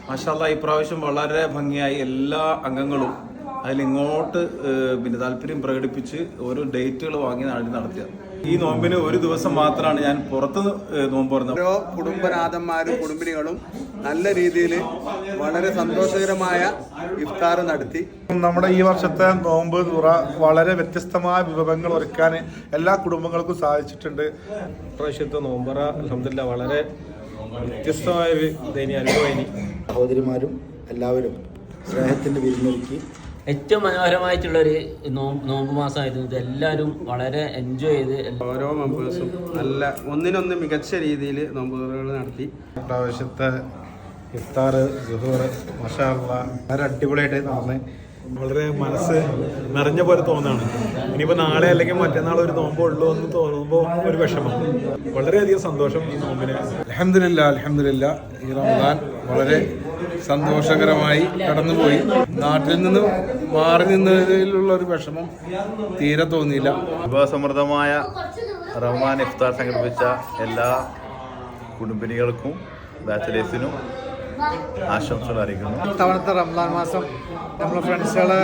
മാഷാഅല്ലാഹ് ഇപ്രാവശ്യം വളരെ ഭംഗിയായി എല്ലാ അംഗങ്ങളും അതിലിങ്ങോട്ട് താല്പര്യം പ്രകടിപ്പിച്ച് ഓരോ ഡേറ്റുകൾ വാങ്ങി നടത്തിയത്. ഈ നോമ്പിന് ഒരു ദിവസം മാത്രമാണ് ഞാൻ പുറത്ത് നോമ്പ് തുറന്നത്. ഓരോ കുടുംബനാഥന്മാരും കുടുംബിനികളും നല്ല രീതിയിൽ വളരെ സന്തോഷകരമായ ഇഫ്താർ നടത്തി. നമ്മുടെ ഈ വർഷത്തെ നോമ്പ് തുറ വളരെ വ്യത്യസ്തമായ വിഭവങ്ങൾ ഒരുക്കാൻ എല്ലാ കുടുംബങ്ങൾക്കും സാധിച്ചിട്ടുണ്ട്. പ്രാവശ്യത്തെ നോമ്പറ അൽഹംദുലില്ലാഹ് വളരെ വ്യത്യസ്തമായ ഒരു അനുഭവം. സഹോദരിമാരും എല്ലാവരും സ്നേഹത്തിന്റെ വിരുന്നൊരുക്കി ഏറ്റവും മനോഹരമായിട്ടുള്ളൊരു നോമ്പ് മാസമായിരുന്നു ഇത്. എല്ലാവരും വളരെ എൻജോയ് ചെയ്ത് ഓരോ മെമ്പേഴ്സും നല്ല ഒന്നിനൊന്ന് മികച്ച രീതിയിൽ നോമ്പുകൾ നടത്തി. പ്രാവശ്യത്തെ ഇഫ്താർ സുഹൂർ മാഷാഅല്ലാഹ് വളരെ അടിപൊളിയായിട്ട് നടന്ന് വളരെ മനസ്സ് നിറഞ്ഞ പോലെ തോന്നാണ്. ഇനിയിപ്പോൾ നാളെ അല്ലെങ്കിൽ മറ്റന്നാൾ ഒരു നോമ്പുള്ളൂ എന്ന് തോന്നുമ്പോൾ ഒരു വിഷമം. വളരെയധികം സന്തോഷം ഈ നോമ്പിന്. അൽഹംദുലില്ലാ ഈ റമദാൻ വളരെ സന്തോഷകരമായി കടന്നുപോയി. നാട്ടിൽ നിന്ന് മാറി നിന്നതിലുള്ള ഒരു വിഷമം തീരെ തോന്നിയില്ല. വിഭവസമൃദ്ധമായ റമദാൻ ഇഫ്താർ സംഘടിപ്പിച്ച എല്ലാ കുടുംബിനികൾക്കും ബാച്ചലേഴ്സിനും ആശംസകൾ അറിയിക്കുന്നു. തവണത്തെ റംസാൻ മാസം നമ്മൾ ഫ്രണ്ട്സുകളെ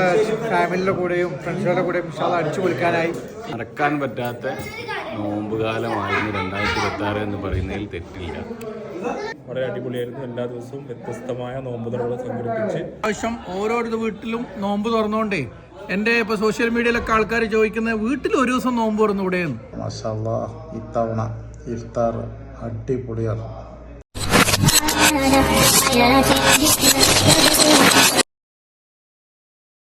ഫാമിലിയുടെ കൂടെയും ഫ്രണ്ട്സുകളുടെ കൂടെയും അടിച്ചു പൊളിക്കാനായി മറക്കാൻ പറ്റാത്ത നോമ്പുകാലമായിരുന്നു 2026 എന്ന് പറയുന്നതിൽ തെറ്റില്ല. വളരെ അടിപൊളിയായിരുന്നു. എല്ലാ ദിവസവും വ്യത്യസ്തമായ നോമ്പുകൾ സംഘടിപ്പിച്ച് പ്രാവശ്യം ഓരോ വീട്ടിലും നോമ്പ് തുറന്നുകൊണ്ടേ എൻ്റെ ഇപ്പോൾ സോഷ്യൽ മീഡിയയിലൊക്കെ ആൾക്കാർ ചോദിക്കുന്നത് വീട്ടിൽ ഒരു ദിവസം നോമ്പ് തുറന്നുകൂടെയെന്ന്. മാഷാഅല്ലാഹ് ഇത്തവണ ഇഫ്താർ അടിപൊളിയാണ്.